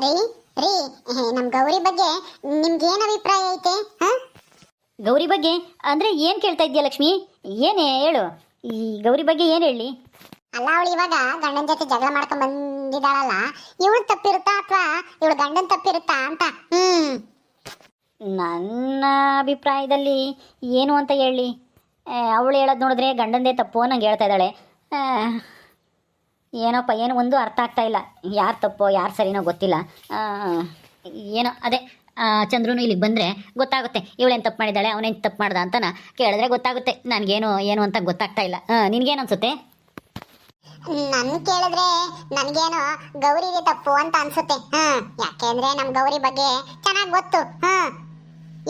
ರೀ ರೀ ನಮ್ ಗೌರಿ ಬಗ್ಗೆ ನಿಮ್ಗೆ ಏನ್ ಅಭಿಪ್ರಾಯ ಐತೆ? ಗೌರಿ ಬಗ್ಗೆ ಅಂದ್ರೆ ಏನ್ ಕೇಳ್ತಾ ಇದ್ಯಾ ಲಕ್ಷ್ಮಿ? ಏನೇ ಹೇಳು, ಈ ಗೌರಿ ಬಗ್ಗೆ ಏನ್ ಹೇಳಿ? ಅಲ್ಲ, ಅವಳು ಇವಾಗ ಗಂಡನ ಜೊತೆ ಜಗಳ ಮಾಡ್ಕೊಂಡ್ ಬಂದಿದ್ದಾಳಲ್ಲ, ಇವಳು ತಪ್ಪಿರುತ್ತಾ ಅಥವಾ ಇವಳು ಗಂಡನ್ ತಪ್ಪಿರುತ್ತಾ ಅಂತ. ನನ್ನ ಅಭಿಪ್ರಾಯದಲ್ಲಿ ಏನು ಅಂತ ಹೇಳಿ, ಅವಳು ಹೇಳೋದು ನೋಡಿದ್ರೆ ಗಂಡಂದೇ ತಪ್ಪು ನಂಗೆ ಹೇಳ್ತಾ ಇದ್ದಾಳೆ. ಏನೋಪ್ಪ, ಏನು ಒಂದು ಅರ್ಥ ಆಗ್ತಾ ಇಲ್ಲ. ಯಾರು ತಪ್ಪೋ ಯಾರು ಸರಿನೋ ಗೊತ್ತಿಲ್ಲ. ಏನೋ ಅದೇ ಚಂದ್ರನು ಇಲ್ಲಿಗೆ ಬಂದರೆ ಗೊತ್ತಾಗುತ್ತೆ ಇವಳೇನು ತಪ್ಪು ಮಾಡಿದ್ದಾಳೆ, ಅವನೇನು ತಪ್ಪು ಮಾಡ್ದ ಅಂತನ ಕೇಳಿದ್ರೆ ಗೊತ್ತಾಗುತ್ತೆ. ನನಗೇನು ಏನು ಅಂತ ಗೊತ್ತಾಗ್ತಾ ಇಲ್ಲ. ನಿನಗೇನು ಅನ್ಸುತ್ತೆ? ನನ್ ಕೇಳಿದ್ರೆ ನನ್ಗೇನೋ ಗೌರಿಗೆ ತಪ್ಪು ಅಂತ ಅನ್ಸುತ್ತೆ. ಯಾಕೆಂದ್ರೆ ನಮ್ ಗೌರಿ ಬಗ್ಗೆ ಚೆನ್ನಾಗ್ ಗೊತ್ತು.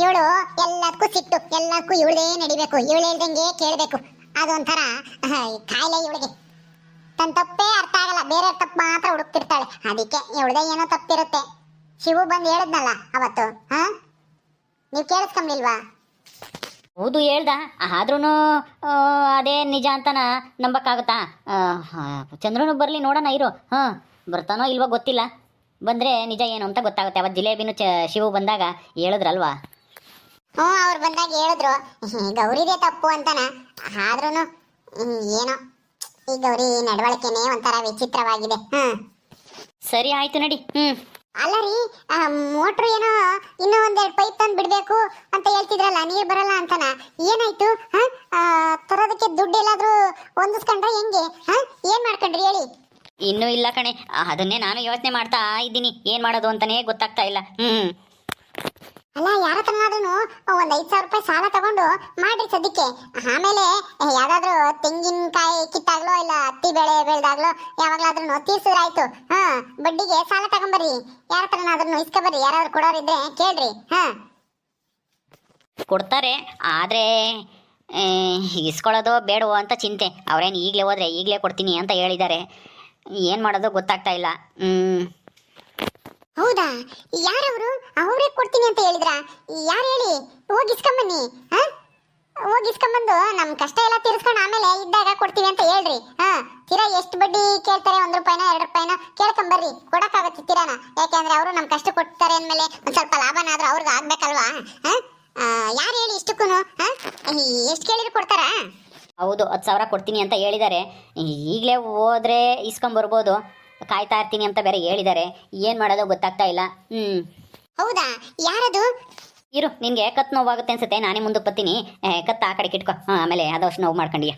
ಇವಳು ಎಲ್ಲದಕ್ಕೂ ಸಿಟ್ಟು, ಎಲ್ಲದಕ್ಕೂ ಇವಳೇ ನಡಿಬೇಕು, ಇವಳು ಹೇಳ್ದಂಗೆ ಕೇಳ್ಬೇಕು. ಅದೊಂಥರ ಕಾಯಿಲೆ ಇವಳಿಗೆ. ತನ್ನ ತಪ್ಪೇ ಅರ್ಥ ಆಗಲ್ಲ, ಬೇರೆ ತಪ್ಪು ಮಾತ್ರ ಹುಡುಕ್ತಿರ್ತಾಳೆ. ಅದಕ್ಕೆ ಇವಳದೇ ಏನೋ ತಪ್ಪಿರುತ್ತೆ. ಶಿವು ಬಂದು ಹೇಳಿದ್ನಲ್ಲ ಅವತ್ತು, ನೀವ್ ಕೇಳಿಸ್ಕೊಂಬಿಲ್ವಾ? ಹೌದು ಹೇಳ್ದ, ಆದ್ರೂ ಅದೇ ನಿಜ ಅಂತನ ನಂಬಕ್ಕಾಗುತ್ತಾ? ಚಂದ್ರನು ಬರಲಿ ನೋಡೋಣ ಇರು. ಬರ್ತಾನೋ ಇಲ್ವೋ ಗೊತ್ತಿಲ್ಲ. ಬಂದರೆ ನಿಜ ಏನು ಅಂತ ಗೊತ್ತಾಗುತ್ತೆ. ಅವತ್ತು ಜಿಲೇಬಿನೂ ಶಿವು ಬಂದಾಗ ಹೇಳಿದ್ರಲ್ವಾ? ಅವ್ರು ಬಂದಾಗ ಹೇಳಿದ್ರು ಗೌರಿದೇ ತಪ್ಪು ಅಂತನ. ಆದ್ರೂ ಏನೋ ಈ ಗೌರಿ ನಡವಳಿಕೆನೇ ಒಂಥರ ವಿಚಿತ್ರವಾಗಿದೆ. ಸರಿ ಆಯ್ತು ನಡಿ. ಅಲ್ಲ ರೀ, ಮೋಟ್ರು ಏನೋ ಇನ್ನೂ ಒಂದೆರಡು ಪೈಪ್ ತಂದು ಬಿಡ್ಬೇಕು ಅಂತ ಹೇಳ್ತಿದ್ರಲ್ಲ, ನೀರು ಬರಲ್ಲ ಅಂತನ. ಏನಾಯ್ತು? ತರೋದಕ್ಕೆ ದುಡ್ಡು ಎಲ್ಲಾದ್ರೂ ಹೊಂದಿಸ್ಕೊಂಡ್ರೆ ಹೆಂಗೆ? ಏನ್ ಮಾಡ್ಕೊಂಡ್ರಿ ಹೇಳಿ? ಇನ್ನೂ ಇಲ್ಲ ಕಣೆ, ಅದನ್ನೇ ನಾನು ಯೋಚನೆ ಮಾಡ್ತಾ ಇದ್ದೀನಿ. ಏನ್ ಮಾಡೋದು ಅಂತಾನೆ ಗೊತ್ತಾಗ್ತಾ ಇಲ್ಲ. ಅಲ್ಲ, ಯಾರ ಹತ್ರನಾದ್ರೂ ಒಂದ್ 5,000 ರೂಪಾಯಿ ಸಾಲ ತಗೊಂಡು ಮಾಡ್ರಿ ಸದ್ಯಕ್ಕೆ. ಆಮೇಲೆ ಯಾವ್ದಾದ್ರು ತೆಂಗಿನಕಾಯಿ ಕಿತ್ತಾಗ್ಲೋ ಇಲ್ಲ ಹತ್ತಿ ಬೆಳೆ ಬೆಳೆದಾಗ್ಲೋ ಯಾವಾಗ್ಲಾದ್ರೂ ತೀರ್ಸಿದ್ರಾಯ್ತು. ಬಡ್ಡಿಗೆ ಸಾಲ ತಗೊಂಬರ್ರಿ, ಯಾರ ಹತ್ರನಾದ್ರೂ ಇಸ್ಕೊಬರ್ರಿ. ಯಾರಾದ್ರೂ ಕೊಡೋರಿದ್ರೆ ಕೇಳ್ರಿ. ಕೊಡ್ತಾರೆ, ಆದ್ರೆ ಇಸ್ಕೊಳ್ಳೋದು ಬೇಡವೋ ಅಂತ ಚಿಂತೆ. ಅವ್ರೇನು ಈಗಲೇ ಹೋದ್ರೆ ಈಗಲೇ ಕೊಡ್ತೀನಿ ಅಂತ ಹೇಳಿದ್ದಾರೆ. ಏನು ಮಾಡೋದು ಗೊತ್ತಾಗ್ತಾ ಇಲ್ಲ. ಹೌದಾ? ಯಾರವರು? ಅವರೇ ಕೊಡ್ತೀನಿ ಅಂತ ಹೇಳಿದ್ರ? ಯಾರು ಹೇಳಿ? ಹೋಗಿ ಇಸ್ಕೊಂಬನ್ನಿ. ಹೋಗಿ ಇಸ್ಕೊಂಬಂದು ನಮ್ ಕಷ್ಟ ಎಲ್ಲ ತೀರಿಸ್ಕೊಂಡು ಆಮೇಲೆ ಇದ್ದಾಗ ಕೊಡ್ತೀವಿ ಅಂತ ಹೇಳ್ರಿ. ತೀರಾ ಎಷ್ಟು ಬಡ್ಡಿ ಕೇಳ್ತಾರೆ? 1 ರೂಪಾಯಿನೋ 2 ರೂಪಾಯಿನೋ ಕೇಳ್ಕೊಂಬರ್ರಿ, ಕೊಡಕ್ಕಾಗತ್ತೆ ತೀರಾನ. ಯಾಕೆಂದ್ರೆ ಅವರು ನಮ್ ಕಷ್ಟ ಕೊಡ್ತಾರೆ ಅಂದ್ಮೇಲೆ ಒಂದ್ ಸ್ವಲ್ಪ ಲಾಭನಾದ್ರೂ ಅವ್ರಿಗೆ ಆಗ್ಬೇಕಲ್ವಾ? ಯಾರು ಹೇಳಿ ಇಷ್ಟಕ್ಕೂ? ಎಷ್ಟು ಕೇಳಿದ್ರು ಕೊಡ್ತಾರಾ? ಹೌದು, 10,000 ಕೊಡ್ತೀನಿ ಅಂತ ಹೇಳಿದ್ದಾರೆ. ಈಗಲೇ ಹೋದ್ರೆ ಇಸ್ಕೊಂಬರ್ಬೋದು, ಕಾಯ್ತಾ ಇರ್ತೀನಿ ಅಂತ ಬೇರೆ ಹೇಳಿದ್ದಾರೆ. ಏನು ಮಾಡೋದು ಗೊತ್ತಾಗ್ತಾ ಇಲ್ಲ. ಹೌದಾ? ಯಾರದು? ಇರು, ನಿನಗೆ ಕತ್ತು ನೋವಾಗುತ್ತೆ ಅನ್ಸುತ್ತೆ, ನಾನೇ ಮುಂದಕ್ಕೆ ಬರ್ತೀನಿ. ಕತ್ತು ಆ ಕಡೆ ಇಟ್ಕೊ, ಆಮೇಲೆ ಅದಷ್ಟು ನೋವು ಮಾಡ್ಕೊಂಡಿಯ.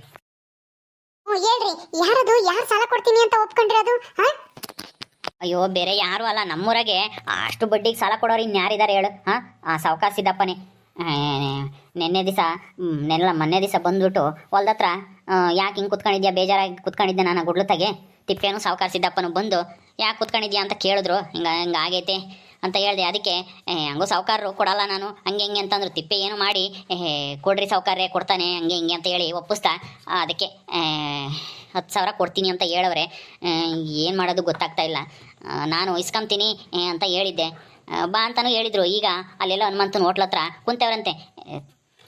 ಹೇಳ್ರಿ, ಯಾರದು? ಯಾರು ಸಾಲ ಕೊಡ್ತೀನಿ ಅಂತ ಒಪ್ಕೊಂಡ್ರಿ ಅದು? ಅಯ್ಯೋ, ಬೇರೆ ಯಾರು ಅಲ್ಲ, ನಮ್ಮೂರಾಗೆ ಅಷ್ಟು ಬಡ್ಡಿಗೆ ಸಾಲ ಕೊಡೋರು ಇನ್ಯಾರಿದ್ದಾರೆ ಹೇಳು? ಆ ಸಾವ್ಕಾರ್ ಸಿದ್ದಪ್ಪನೇ. ಮೊನ್ನೆ ದಿವಸ ಬಂದ್ಬಿಟ್ಟು ಹೊಲ್ದತ್ರ ಯಾಕೆ ಹಿಂಗೆ ಕುತ್ಕೊಂಡಿದ್ಯಾ, ಬೇಜಾರಾಗಿ ಕುತ್ಕೊಂಡಿದ್ದೆ ನಾನು ಗುಡ್ಲತ್ತಾಗೆ. ತಿಪ್ಪೇನು ಸಾವ್ಕಾರ್ ಸಿದ್ದಪ್ಪನು ಬಂದು ಯಾಕೆ ಕುತ್ಕೊಂಡಿದ್ಯಾ ಅಂತ ಕೇಳಿದ್ರು. ಹಿಂಗೆ ಆಗೈತೆ ಅಂತ ಹೇಳಿದೆ. ಅದಕ್ಕೆ ಹಂಗೂ ಸಾವ್ಕಾರರು ಕೊಡಲ್ಲ ನಾನು ಹಂಗೆ ಹಿಂಗೆ ಅಂತಂದ್ರು. ತಿಪ್ಪೆ ಏನು ಮಾಡಿ ಕೊಡ್ರಿ ಸಾವ್ಕಾರ್ರೆ ಕೊಡ್ತಾನೆ ಹಂಗೆ ಹಿಂಗೆ ಅಂತ ಹೇಳಿ ಒಪ್ಪಿಸ್ತಾ. ಅದಕ್ಕೆ 10,000 ಕೊಡ್ತೀನಿ ಅಂತ ಹೇಳವ್ರೆ. ಏನು ಮಾಡೋದು ಗೊತ್ತಾಗ್ತಾ ಇಲ್ಲ. ನಾನು ಇಸ್ಕೊಂತೀನಿ ಅಂತ ಹೇಳಿದ್ದೆ, ಬಾ ಅಂತಲೂ ಹೇಳಿದರು. ಈಗ ಅಲ್ಲೆಲ್ಲ ಹನುಮಂತನ ಹೋಟ್ಲ ಹತ್ರ ಕುಂತವ್ರಂತೆ,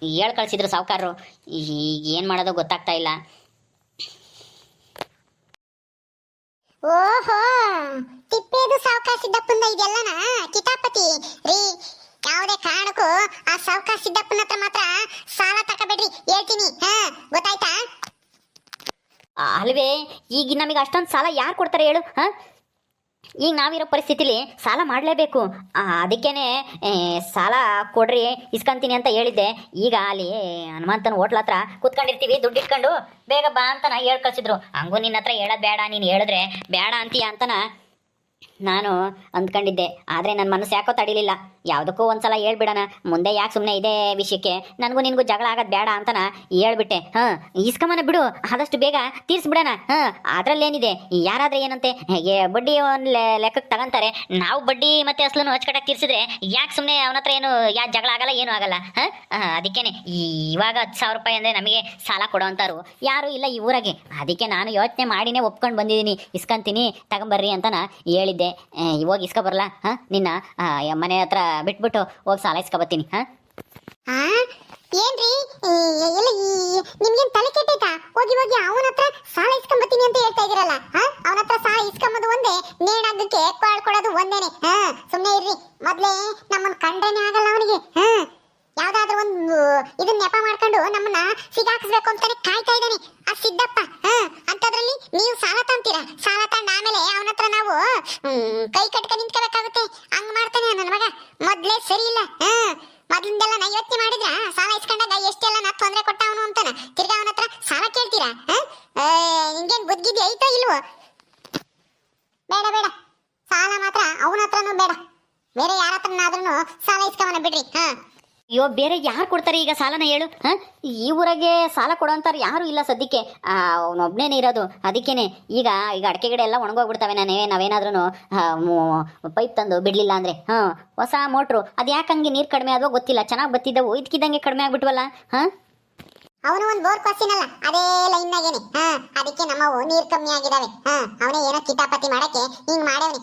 ಹೇಳಿ ಕಳಿಸಿದ್ರು ಸಾವ್ಕಾರರು. ಈಗ ಏನು ಮಾಡೋದು ಗೊತ್ತಾಗ್ತಾ ಇಲ್ಲ. ಓಹೋ, ತಿಪ್ಪೇದು ಸಾವ್ಕಾರ್ ಸಿದ್ದಪ್ಪನ ಇದೆಲ್ಲನಾ ಕಿತಾಪತಿ ರೀ. ಯಾವುದೇ ಕಾರಣಕ್ಕೂ ಆ ಸಾವ್ಕಾರ್ ಸಿದ್ದಪ್ಪನ ಹತ್ರ ಮಾತ್ರ ಸಾಲ ತಗೋಬೇಡ್ರಿ, ಹೇಳ್ತೀನಿ. ಗೊತ್ತಾಯ್ತಾ? ಅಲ್ವೇ, ಈಗ ನಮಗೆ ಅಷ್ಟೊಂದು ಸಾಲ ಯಾರು ಕೊಡ್ತಾರೆ ಹೇಳು? ಈಗ ನಾವಿರೋ ಪರಿಸ್ಥಿತಿಲಿ ಸಾಲ ಮಾಡಲೇಬೇಕು. ಅದಕ್ಕೇ ಸಾಲ ಕೊಡ್ರಿ ಇಸ್ಕೊಂತೀನಿ ಅಂತ ಹೇಳಿದ್ದೆ. ಈಗ ಅಲ್ಲಿ ಹನುಮಂತನ ಹೋಟ್ಲ ಹತ್ರ ಕುತ್ಕೊಂಡಿರ್ತೀವಿ, ದುಡ್ಡು ಇಟ್ಕೊಂಡು ಬೇಗ ಬಾ ಅಂತ ಹೇಳಿ ಕಳ್ಸಿದ್ರು. ಹಂಗೂ ನಿನ್ನ ಹತ್ರ ಹೇಳೋದು ಬೇಡ, ನೀನು ಹೇಳಿದ್ರೆ ಬೇಡ ಅಂತೀಯ ಅಂತನ ನಾನು ಅಂದ್ಕೊಂಡಿದ್ದೆ. ಆದರೆ ನನ್ನ ಮನಸ್ಸು ಯಾಕೋ ತಡಿಲಿಲ್ಲ. ಯಾವುದಕ್ಕೂ ಒಂದ್ಸಲ ಹೇಳ್ಬಿಡೋಣ, ಮುಂದೆ ಯಾಕೆ ಸುಮ್ಮನೆ ಇದೇ ವಿಷಯಕ್ಕೆ ನನಗೂ ನಿನಗೂ ಜಗಳ ಆಗೋದು ಬೇಡ ಅಂತನ ಹೇಳ್ಬಿಟ್ಟೆ. ಇಸ್ಕೊಂಬನ ಬಿಡು, ಆದಷ್ಟು ಬೇಗ ತೀರಿಸ್ಬಿಡೋಣ. ಅದರಲ್ಲೇನಿದೆ, ಯಾರಾದರೆ ಏನಂತೆ ಬಡ್ಡಿ ಒಂದು ಲೆಕ್ಕಕ್ಕೆ ತಗೊಂತಾರೆ. ನಾವು ಬಡ್ಡಿ ಮತ್ತು ಅಸಲನ್ನು ಅಚ್ಚುಕಟ್ಟಾಗಿ ತೀರಿಸಿದ್ರೆ ಯಾಕೆ ಸುಮ್ಮನೆ ಅವನ ಹತ್ರ ಏನು ಯಾಕೆ ಜಗಳ ಆಗಲ್ಲ, ಏನೂ ಆಗಲ್ಲ. ಅದಕ್ಕೇ ಇವಾಗ 10,000 ರೂಪಾಯಿ ಅಂದರೆ ನಮಗೆ ಸಾಲ ಕೊಡೋ ಅಂತಾರು ಯಾರೂ ಇಲ್ಲ ಈ ಊರಾಗೆ. ಅದಕ್ಕೆ ನಾನು ಯೋಚನೆ ಮಾಡಿನೇ ಒಪ್ಕೊಂಡು ಬಂದಿದ್ದೀನಿ, ಇಸ್ಕೊಂತೀನಿ ತಗೊಂಬರ್ರಿ ಅಂತನ ಹೇಳಿದ್ದೆ. ಇವಾಗ ಇಸ್ಕೊಬರಲ್ಲ? ನಿನ್ನ ಮನೆ ಹತ್ರ ಬಿಟ್ಬಿಟ್ಟು ಹೋಗಿ ಸಾಲ ಇಸ್ಕೊಬತ್ತೀನಿ. ಏನ್ರಿ ಎಲ್ಲ ನಿಮ್ಗೇನ್ ತಲೆ ಕೆಟ್ಟೈತಾ? ಹೋಗಿ ಹೋಗಿ ಅವನ ಹತ್ರ ಸಾಲ ಇಸ್ಕೊಂಬತ್ತೀನಿ ಅಂತ ಹೇಳ್ತಾ ಇದೀರಲ್ಲ, ಅವನ ಹತ್ರ ಸಾಲ ಇಸ್ಕೊಂಬದು ಒಂದೇ, ನೇಣಾಗಕ್ಕೆ ಕೊಡೋದು ಒಂದೇನೆ. ಸುಮ್ನೆ ಇರ್ರಿ. ಮೊದ್ಲೇ ನಮ್ಮನ್ ಕಂಡ್ರೇನೆ ಆಗಲ್ಲ ಅವನಿಗೆ. ಯಾವ್ದಾದ್ರು ಒಂದು ಇದನ್ನ ನೆಪ ಮಾಡ್ಕೊಂಡು ನಮ್ಮನ್ನ ಸಿಗಾಕಿಸ್ಬೇಕು ಅಂತಾನೆ ಕಾಯ್ತಾ ಇದ್ದಾನೆ ಆ ಸಿದ್ದಪ್ಪ. ಅಂತದ್ರಲ್ಲಿ ನೀವು ಸಾಲ ತಂತೀರಾ? ಸಾಲ ತಂಡ ಆಮೇಲೆ ಅವನ ಹತ್ರ ನಾವು ಕೈ ಕಟ್ಕ ನಿಂತ್ಕೋಬೇಕಾಗುತ್ತೆ. ಹಂಗ್ ಮಾಡ್ತಾನೆ ನನ್ನ ಮಗ. ಮೊದ್ಲೇ ಸರಿ ಇಲ್ಲ. ಮೊದ್ಲಿಂದೆಲ್ಲ ನಾ ಯೋಚನೆ ಮಾಡಿದ್ರ ಸಾಲ ಇಸ್ಕೊಂಡಾಗ ಎಷ್ಟೆಲ್ಲ ನಾ ತೊಂದ್ರೆ ಕೊಟ್ಟ ಅವನು ಅಂತಾನ. ತಿರ್ಗಾ ಅವನ ಹತ್ರ ಸಾಲ ಕೇಳ್ತೀರಾ? ನಿಂಗೇನ್ ಬುದ್ಧಿದ್ದಿ ಐತೋ ಇಲ್ವೋ? ಬೇಡ ಬೇಡ, ಸಾಲ ಮಾತ್ರ ಅವನ ಹತ್ರನೂ ಬೇಡ, ಬೇರೆ ಯಾರ ಹತ್ರನಾದ್ರೂ ಸಾಲ ಇಸ್ಕೊಂಬನ ಬಿಡ್ರಿ. ಅಯ್ಯೋ, ಬೇರೆ ಯಾರು ಕೊಡ್ತಾರೆ ಈಗ ಸಾಲನ ಹೇಳು? ಈ ಊರಾಗೆ ಸಾಲ ಕೊಡೋಂಥವ್ರು ಯಾರು ಇಲ್ಲ ಸದ್ಯಕ್ಕೆ. ಅವನೊಬ್ಬನೇ ಇರೋದು. ಅದಕ್ಕೇನೆ ಈಗ ಅಡಿಕೆ ಗಿಡ ಎಲ್ಲ ಒಣಗೋಗ್ಬಿಡ್ತವೆ. ನಾವೇನಾದ್ರೂ ಪೈಪ್ ತಂದು ಬಿಡಲಿಲ್ಲ ಅಂದರೆ ಹೊಸ ಮೋಟ್ರು ಅದು ಯಾಕೆ ಹಂಗೆ ನೀರು ಕಡಿಮೆ ಆದವೋ ಗೊತ್ತಿಲ್ಲ, ಚೆನ್ನಾಗಿ ಬತ್ತಿದ್ದವು ಇದಕ್ಕಿದ್ದಂಗೆ ಕಡಿಮೆ ಆಗ್ಬಿಟ್ವಲ್ಲ. ಅವನು ಒಂದು ಬೋರ್ ಕೊಸ್ತಿನಲ್ಲ, ಅದೇ ಲೈನ್ನಾಗೇನೆ. ಅದಕ್ಕೆ ನಮ್ಮವು ನೀರು ಕಮ್ಮಿ ಆಗಿದಾವೆ. ಅವನೇ ಏನೋ ಕಿತಾಪತಿ ಮಾಡಕ್ಕೆ ಹಿಂಗ್ ಮಾಡವನಿ.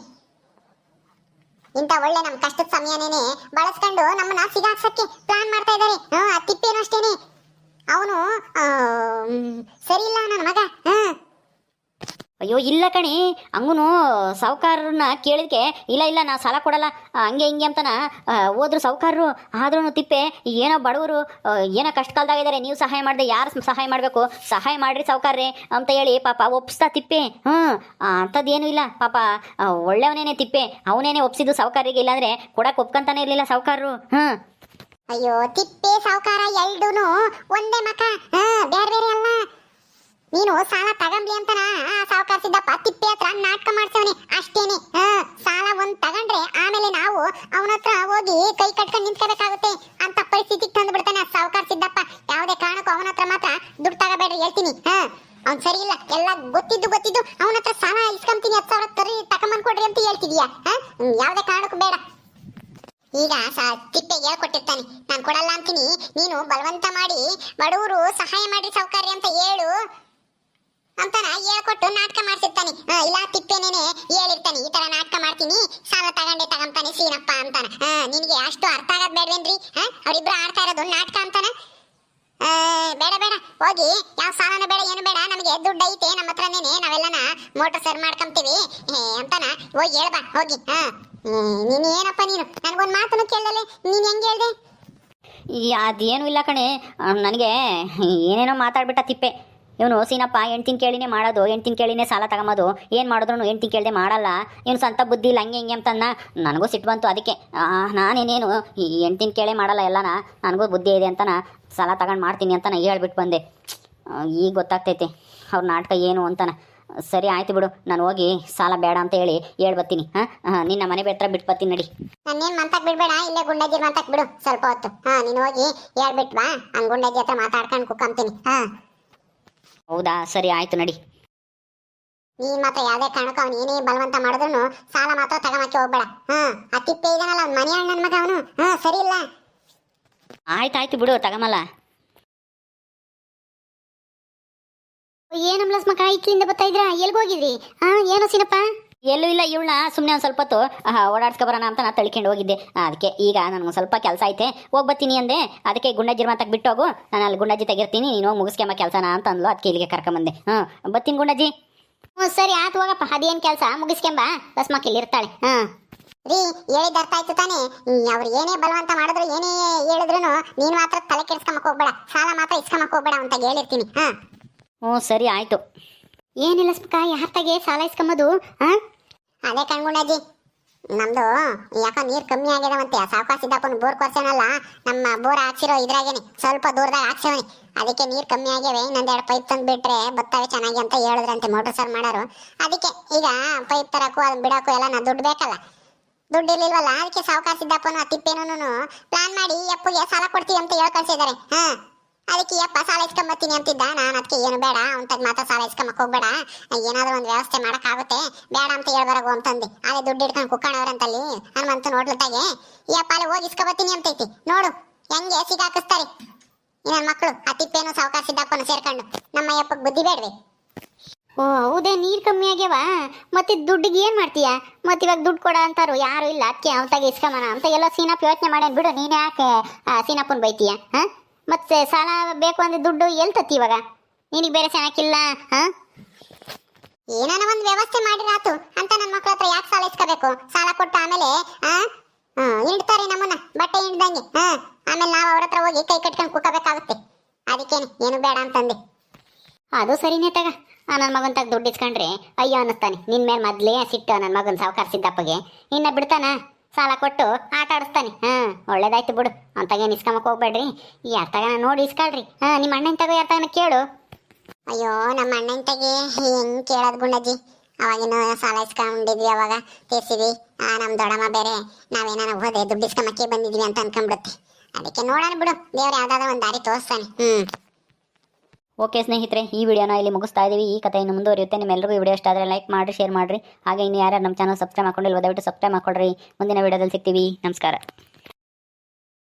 ಇಂಥ ಒಳ್ಳೆ ನಮ್ ಕಷ್ಟದ ಸಮಯನೇನೆ ಬಳಸ್ಕೊಂಡು ನಮ್ಮನ್ನ ಸಿಗಾಕ್ಸಕ್ಕೆ ಪ್ಲಾನ್ ಮಾಡ್ತಾ ಇದ್ದಾರೆ. ಆ ತಿಪ್ಪೇನು ಅಷ್ಟೇನೆ, ಅವನು ಸರಿ ಇಲ್ಲ ನನ್ನ ಮಗ. ಅಯ್ಯೋ ಇಲ್ಲ ಕಣಿ, ಹಂಗೂ ಸಾಹುಕಾರನ್ನ ಕೇಳಿದ್ಕೆ ಇಲ್ಲ ನಾ ಸಾಲ ಕೊಡಲ್ಲ ಹಂಗೆ ಹಿಂಗೆ ಅಂತನ ಹೋದ್ರು ಸಾಹುಕಾರರು. ಆದ್ರೂ ತಿಪ್ಪೆ ಏನೋ ಬಡವರು ಏನೋ ಕಷ್ಟ ಕಾಲದಾಗಿದ್ದಾರೆ, ನೀವು ಸಹಾಯ ಮಾಡಿದೆ ಯಾರು ಸಹಾಯ ಮಾಡಬೇಕು, ಸಹಾಯ ಮಾಡ್ರಿ ಸಾಹುಕಾರ್ರೆ ಅಂತ ಹೇಳಿ ಪಾಪ ಒಪ್ಸ್ತಾ ತಿಪ್ಪೆ. ಅಂಥದ್ದೇನೂ ಇಲ್ಲ ಪಾಪ, ಒಳ್ಳೆಯವನೇನೆ ತಿಪ್ಪೆ. ಅವನೇನೆ ಒಪ್ಸಿದ್ದು ಸಾಹುಕಾರಿಗೆ, ಇಲ್ಲಾಂದ್ರೆ ಕೊಡಕ್ಕೆ ಒಪ್ಕೊಂತಾನೆ ಇರಲಿಲ್ಲ ಸಾಹುಕಾರರು. ಅಯ್ಯೋ ತಿಪ್ಪೆ ಸಾಹುಕಾರ ಎಲ್ಡೂನು ಒಂದೇ ಮಕ, ಬೇರೆ ಬೇರೆ ಅಲ್ಲ. ನೀನು ಸಾಲ ತಗಂಬ್ಲಿ ಅಂತನ ಸಾಹುಕಾರ ಸಿದ್ದಪ್ಪ ತಿಪ್ಪೆ ಹತ್ರ ನಾಟಕ ಮಾಡ್ಸವನೆ ಅಷ್ಟೇನೆ. ಸಾಲ ಒಂದ್ ತಗೊಂಡ್ರೆ ಆಮೇಲೆ ನಾವು ಅವನ ಹತ್ರ ಹೋಗಿ ಕೈ ಕಟ್ಕೊಂಡು ನಿಂತ್ಕೋಬೇಕಾಗುತ್ತೆ ಅಂತ ಪರಿಸ್ಥಿತಿಗೆ ತಂದು ಬಿಡ್ತಾನೆ ಸಾಹುಕಾರ ಸಿದ್ದಪ್ಪ. ಯಾವುದೇ ಕಾರಣಕ್ಕೂ ಅವನ ಹತ್ರ ಮಾತ್ರ ದುಡ್ಡು ತಗೋಬೇಡ್ರಿ ಹೇಳ್ತೀನಿ. ಅವ್ನ್ ಸರಿ ಇಲ್ಲ, ಎಲ್ಲ ಗೊತ್ತಿದ್ದು ಅವನ ಹತ್ರ ಸಾಲ ಇಸ್ಕೊಂತೀನಿ 10,000 ತಗೊಂಬಂದ್ ಕೊಡ್ರಿ ಅಂತ ಹೇಳ್ತಿದೀಯಾ? ಯಾವುದೇ ಕಾರಣಕ್ಕೂ ಬೇಡ. ಈಗ ತಿಪ್ಪೆ ಹೇಳ್ಕೊಟ್ಟಿರ್ತಾನೆ, ನಾನು ಕೊಡಲ್ಲ ಅಂತೀನಿ, ನೀನು ಬಲವಂತ ಮಾಡಿ ಬಡವರು ಸಹಾಯ ಮಾಡ್ರಿ ಸಾಹುಕಾರ್ಯ ಅಂತ ಹೇಳು ಅಂತಾನ ಹೇಳ್ಕೊಟ್ಟು ನಾಟಕ ಮಾಡ್ಸಿರ್ತಾನೆ. ಇಲ್ಲ ತಿಪ್ಪೇನೇನೆ ಹೇಳಿರ್ತಾನೆ, ಈ ತರ ನಾಟಕ ಮಾಡ್ತೀನಿ, ಸಾಲ ತಗೊಂತಾನೆ ಸೀನಪ್ಪ ಅಂತಾನ. ನಿನಗೆ ಅಷ್ಟು ಅರ್ಥ ಆಗದ್ ಬೇಡ್ವೇನ್ರಿ? ಅವ್ರಿಬ್ರು ಆಡ್ತಾ ಇರೋದು ನಾಟಕ ಅಂತಾನ. ಬೇಡ ಬೇಡ, ಹೋಗಿ ಯಾವ ಸಾಲನ ಬೇಡ, ಏನು ಬೇಡ, ನಮಗೆ ದುಡ್ಡು ಐತೆ ನಮ್ಮ ಹತ್ರನೇನೆ, ನಾವೆಲ್ಲನ ಮೋಟರ್ ಸರ್ ಮಾಡ್ಕೊಂತೀವಿ ಅಂತಾನ. ಹೋಗಿ ಹೇಳ್ಬಾ ಹೋಗಿ. ನೀನು ಏನಪ್ಪ ನೀನು ನನಗೊಂದು ಮಾತನ್ನು ಕೇಳಲೆ, ನೀನು ಹೆಂಗೆ ಹೇಳ್ದೆ? ಅದೇನು ಇಲ್ಲ ಕಣೆ, ನನಗೆ ಏನೇನೋ ಮಾತಾಡ್ಬಿಟ್ಟ ತಿಪ್ಪೆ. ಇವನು ಸೀನಪ್ಪ ಹೆಣ್ತಿನ ಕೇಳಿನೇ ಮಾಡೋದು, ಹೆಣ್ತಿನ ಕೇಳಿನೇ ಸಾಲ ತಗೊಂಬೋದು, ಏನು ಮಾಡಿದ್ರು ಹೆಣ್ತಿನ ಕೇಳದೆ ಮಾಡಲ್ಲ, ಇವನು ಸ್ವಂತ ಬುದ್ಧಿ ಇಲ್ಲ ಹಂಗೆ ಹಿಂಗೆ ಅಂತನ್ನ. ನನಗೂ ಸಿಟ್ಟು ಬಂತು. ಅದಕ್ಕೆ ನಾನೇನೇನು ಹೆಣ್ತಿನ ಕೇಳೇ ಮಾಡಲ್ಲ, ಎಲ್ಲನ ನನಗೂ ಬುದ್ಧಿ ಇದೆ ಅಂತನ ಸಾಲ ತಗೊಂಡು ಮಾಡ್ತೀನಿ ಅಂತ ಹೇಳ್ಬಿಟ್ಟು ಬಂದೆ. ಈಗ ಗೊತ್ತಾಗ್ತೈತೆ ಅವ್ರ ನಾಟಕ ಏನು ಅಂತನ. ಸರಿ ಆಯ್ತು ಬಿಡು, ನಾನು ಹೋಗಿ ಸಾಲ ಬೇಡ ಅಂತ ಹೇಳಿ ಹೇಳ್ಬತ್ತೀನಿ. ನಿನ್ನ ಮನೆ ಹತ್ರ ಬಿಟ್ಟು ಬರ್ತೀನಿ ನಡಿ. ನಾನೇನು ಮಂತಕ್ ಬಿಡ್ಬೇಡ, ಇಲ್ಲೇ ಗುಂಡಜ್ಜಿ ಮಂತಕ್ ಬಿಡು ಸ್ವಲ್ಪ ಹೊತ್ತು. ನೀನು ಹೋಗಿ ಹೇಳ್ಬಿಟ್ಟು ಬಾ, ಹಂಗೆ ಗುಂಡಜ್ಜಿ ಹತ್ರ ಮಾತಾಡ್ಕೊಂಡು ಕುಕ್ಕಂತೀನಿ. ಹೌದಾ, ಸರಿ ಆಯ್ತು ನಡಿ. ನೀನ್ ಮಾತ್ರ ಯಾವ್ದೇ ಕಾರಣಕ್ಕೂ ಅವ್ನು ಏನೇ ಬಲವಂತ ಮಾಡಿದ್ರು ಸಾಲ ಮಾತ್ರ ತಗೊಂಬಕ್ಕೆ ಹೋಗ್ಬೇಡ. ಆ ತಿಪ್ಪೆ ಇದಾನಲ್ಲ ಅವ್ನ ಮನೆ ಅಣ್ಣನ ಮಗ ಅವನು, ಸರಿ ಇಲ್ಲ. ಆಯ್ತಾಯ್ತು ಬಿಡು, ತಗೊಂಬಲ್ಲ. ಏನಮ್ಲಸ್ ಮಕ್ಕ ಇಕ್ಲಿಂದ ಬರ್ತಾ ಇದ್ರಾ? ಎಲ್ಗೋಗಿದ್ರಿ? ಏನೋ ಸಿನಪ್ಪ? ಎಲ್ಲೂ ಇಲ್ಲ, ಇವಳನ್ನ ಸುಮ್ಮನೆ ಒಂದು ಸ್ವಲ್ಪ ಹೊತ್ತು ಓಡಾಡ್ಸ್ಕೊಬರೋಣ ಅಂತ ನಾನು ತಳ್ಕೊಂಡು ಹೋಗಿದ್ದೆ. ಅದಕ್ಕೆ ಈಗ ನನಗೆ ಸ್ವಲ್ಪ ಕೆಲಸ ಐತೆ, ಹೋಗ್ಬತ್ತೀನಿ ಅಂದೆ. ಅದಕ್ಕೆ ಗುಂಡಜ್ಜಿ ಮಾತಕ್ಕೆ ಬಿಟ್ಟೋಗು, ನಾನು ಅಲ್ಲಿ ಗುಂಡಜ್ಜಿ ತೆಗಿರ್ತೀನಿ, ನೀನು ಹೋಗಿ ಮುಗಿಸ್ಕೊಂಬ ಕೆಲಸನ ಅಂತ ಅಂದ್ಲು. ಅದಕ್ಕೆ ಇಲ್ಲಿಗೆ ಕರ್ಕೊಂಬಂದೆ. ಬರ್ತೀನಿ ಗುಂಡಜ್ಜಿ. ಸರಿ ಆಯ್ತು ಹೋಗಪ್ಪ, ಅದೇನು ಕೆಲಸ ಮುಗಿಸ್ಕೊಂಬ, ಬಸ್ಮಕ್ಕ ಇಲ್ಲಿ ಇರ್ತಾಳೆ. ರೀ ಹೇಳಿದ ಅರ್ಥ ಆಯ್ತು ತಾನೇ? ಅವ್ರು ಏನೇ ಬಲವಂತ ಮಾಡಿದ್ರು ಏನೇ ಹೇಳಿದ್ರು ನೀನು ಮಾತ್ರ ತಲೆ ಕೆಡ್ಸ್ಕೊಂಬಕ್ ಹೋಗ್ಬೇಡ, ಸಾಲ ಮಾತ್ರ ಇಸ್ಕೊಂಬಕ್ ಹೋಗ್ಬೇಡ ಅಂತ ಹೇಳಿರ್ತೀನಿ. ಸರಿ ಆಯ್ತು. ಏನಿಲ್ಲ ಸ್ಮಕ್ಕ, ಯಾರ ತಗೆ ಸಾಲ ಇಸ್ಕೊಂಬದು? ಅದೇ ಕಣ್ಗುಂಡಜ್ಜಿ, ನಮ್ದು ಯಾಕೋ ನೀರು ಕಮ್ಮಿ ಆಗಿದಾವಂತೆ. ಸಾವುಕಾರ ಸಿದ್ದಪ್ಪನ ಬೋರ್ ಕೊರ್ಸೇನಲ್ಲ, ನಮ್ಮ ಬೋರ್ ಹಾಕ್ಸಿರೋ ಇದ್ರಾಗೇನೆ ಸ್ವಲ್ಪ ದೂರದಾಗ ಹಾಕ್ಸೇವನಿ. ಅದಕ್ಕೆ ನೀರು ಕಮ್ಮಿ ಆಗ್ಯಾವೆ, ಇನ್ನೊಂದು 2 ಪೈಪ್ ತಂದು ಬಿಟ್ರೆ ಬತ್ತವೆ ಚೆನ್ನಾಗಿ ಅಂತ ಹೇಳಿದ್ರಂತೆ ಮೋಟರ್ ಸರ್ ಮಾಡೋರು. ಅದಕ್ಕೆ ಈಗ ಪೈಪ್ ತರಕ್ಕೂ ಅದನ್ನ ಬಿಡಕ್ಕೂ ಎಲ್ಲ ನಾ ದುಡ್ಡು ಬೇಕಲ್ಲ, ದುಡ್ಡು ಇರ್ಲಿಲ್ವಲ್ಲ. ಅದಕ್ಕೆ ಸಾವುಕಾರ ಸಿದ್ದಪ್ಪನು ಆ ತಿಪ್ಪೇನೂ ಪ್ಲಾನ್ ಮಾಡಿ ಅಪ್ಪಗೆ ಸಾಲ ಕೊಡ್ತೀವಿ ಅಂತ ಹೇಳ್ಕಳ್ಸಿದ್ದಾರೆ. ಅದಕ್ಕೆ ಯಪ್ಪ ಸಾಲ ಇಸ್ಕೊಂಬತ್ತೀನಿ ಅಂತಿದ್ದ. ನಾನು ಅದಕ್ಕೆ ಏನು ಬೇಡ, ಅವನ ಮಾತ್ರ ಸಾಲ ಇಸ್ಕೊಂಬಕ್ ಹೋಗ್ಬೇಡ, ಏನಾದರೂ ಒಂದು ವ್ಯವಸ್ಥೆ ಮಾಡೋಕ್ಕಾಗುತ್ತೆ, ಬೇಡ ಅಂತ ಹೇಳ್ಬರಗು ಅಂತಂದೆ. ಅದೇ ದುಡ್ಡು ಇಟ್ಕೊಂಡು ಕುಕ್ಕಣವ್ರಂತಲ್ಲಿ ಹನುಮಂತನ ಹೋಟ್ಲದಾಗೆ ಯಪ್ಪ ಅಲ್ಲಿ ಹೋಗಿ ಇಸ್ಕೊಬತ್ತೀನಿ ಅಂತೈತಿ. ನೋಡು ಹೆಂಗೆ ಸಿಗಾಕಿಸ್ತಾರೆ ನನ್ನ ಮಕ್ಕಳು, ಆ ತಿಪ್ಪೇನು ಸಾವುಕಾರ ಸಿದ್ದಪ್ಪನು ಸೇರ್ಕೊಂಡು. ನಮ್ಮ ಯಪ್ಪಗೆ ಬುದ್ಧಿ ಬೇಡವೆ? ಓ ಹೌದೇ, ನೀರು ಕಮ್ಮಿ ಆಗ್ಯಾವ, ಮತ್ತೆ ದುಡ್ಡಿಗೆ ಏನು ಮಾಡ್ತೀಯಾ? ಮತ್ತೆ ಇವಾಗ ದುಡ್ಡು ಕೊಡ ಅಂತಾರು ಯಾರು ಇಲ್ಲ, ಅದಕ್ಕೆ ಅವತಾಗ ಇಸ್ಕೊಂಬನ ಅಂತ ಎಲ್ಲ ಸೀನಪ್ಪ ಯೋಚನೆ ಮಾಡ್ಯಾನ ಬಿಡು. ನೀನು ಯಾಕೆ ಸೀನಪ್ಪನ ಬೈತೀಯ? ಮತ್ತೆ ಸಾಲ ಬೇಕು ಅಂದ್ರೆ ದುಡ್ಡು ಎಲ್ಲಿ ತತ್ತಿ ಇವಾಗ? ನಿನಗೆ ಬೇರೆ ಚೆನ್ನಾಗಿಲ್ಲ ಹಾಂ? ಏನಾನ ಒಂದು ವ್ಯವಸ್ಥೆ ಮಾಡಿರಾತು ಅಂತ ನನ್ನ ಮಕ್ಳ ಹತ್ರ ಯಾಕೆ ಸಾಲ ಇಸ್ಕೋಬೇಕು? ಸಾಲ ಕೊಟ್ಟು ಆಮೇಲೆ ಹಿಂಡ್ತಾರೆ ನಮ್ಮನ್ನ ಬಟ್ಟೆ ಹಿಂಡ್ದಂಗೆ. ಆಮೇಲೆ ನಾವು ಅವ್ರ ಹತ್ರ ಹೋಗಿ ಕೈ ಕಟ್ಕೊಂಡು ಕೂಕಬೇಕಾಗುತ್ತೆ. ಅದಕ್ಕೇನೆ ಏನು ಬೇಡ ಅಂತಂದೆ. ಅದು ಸರಿನೇ ತಗ. ನನ್ನ ಮಗನ ತಗ ದುಡ್ಡು ಇಸ್ಕೊಂಡ್ರೆ ಅಯ್ಯೋ ಅನ್ನಿಸ್ತಾನೆ. ನಿನ್ನ ಮೇಲೆ ಮೊದಲೇ ಸಿಟ್ಟು ನನ್ನ ಮಗನ ಸಾವುಕಾರ ಸಿದ್ದಪ್ಪಗೆ. ಇನ್ನ ಬಿಡ್ತಾನ? ಸಾಲ ಕೊಟ್ಟು ಆಟ ಆಡಿಸ್ತಾನೆ. ಒಳ್ಳೇದಾಯ್ತು ಬಿಡು. ಅಂತಗೇನು ಇಸ್ಕೊಂಬಕ್ಕೆ ಹೋಗ್ಬೇಡ್ರಿ. ಯಾರ ತಗನ ನೋಡಿ ಇಸ್ಕೊಳ್ರಿ. ನಿಮ್ಮ ಅಣ್ಣನ ತಗೋ ಯಾರ ತಗನ ಕೇಳು. ಅಯ್ಯೋ ನಮ್ಮ ಅಣ್ಣನ ತಗೆ ಹೆಂಗ್ ಕೇಳೋದು ಗುಂಡಜ್ಜಿ? ಅವಾಗಿನ ಸಾಲ ಇಸ್ಕೊಂಡಿದ್ವಿ, ಅವಾಗ ತೀರ್ಸಿದ್ವಿ. ನಮ್ಮ ದೊಡ್ಡಮ್ಮ ಬೇರೆ ನಾವೇನಾನ ಹೋದೆ ದುಡ್ಡು ಇಸ್ಕೊಂಬಕ್ಕೆ ಬಂದಿದ್ವಿ ಅಂತ ಅನ್ಕೊಂಡ್ಬಿಡುತ್ತೆ. ಅದಕ್ಕೆ ನೋಡೋಣ ಬಿಡು, ದೇವ್ರು ಯಾವ್ದಾದ್ರು ಒಂದು ದಾರಿ ತೋರಿಸ್ತಾನೆ. ಓಕೆ ಸ್ನೇಹಿತರೆ, ಈ ವಿಡಿಯೋನ ಇಲ್ಲಿ ಮುಗಿಸ್ತಾ ಇದ್ದೀವಿ. ಈ ಕಥೆ ಇನ್ನು ಮುಂದುವರಿಯುತ್ತೆ. ನಿಮ್ಮೆಲ್ಲರಿಗೂ ಈ ವಿಡಿಯೋ ಇಷ್ಟ ಆದರೆ ಲೈಕ್ ಮಾಡಿರಿ, ಶೇರ್ ಮಾಡಿರಿ. ಹಾಗೆ ಇನ್ನು ಯಾರು ನಮ್ಮ ಚಾನಲ್ ಸಬ್ಸ್ಕ್ರೈಬ್ ಮಾಡ್ಕೊಂಡಿಲ್ವೋ ದಯವಿಟ್ಟು ಸಬ್ಸ್ಕ್ರೈಬ್ ಮಾಡ್ಕೊಳ್ರಿ. ಮುಂದಿನ ವಿಡಿಯೋದಲ್ಲಿ ಸಿಗ್ತೀವಿ. ನಮಸ್ಕಾರ.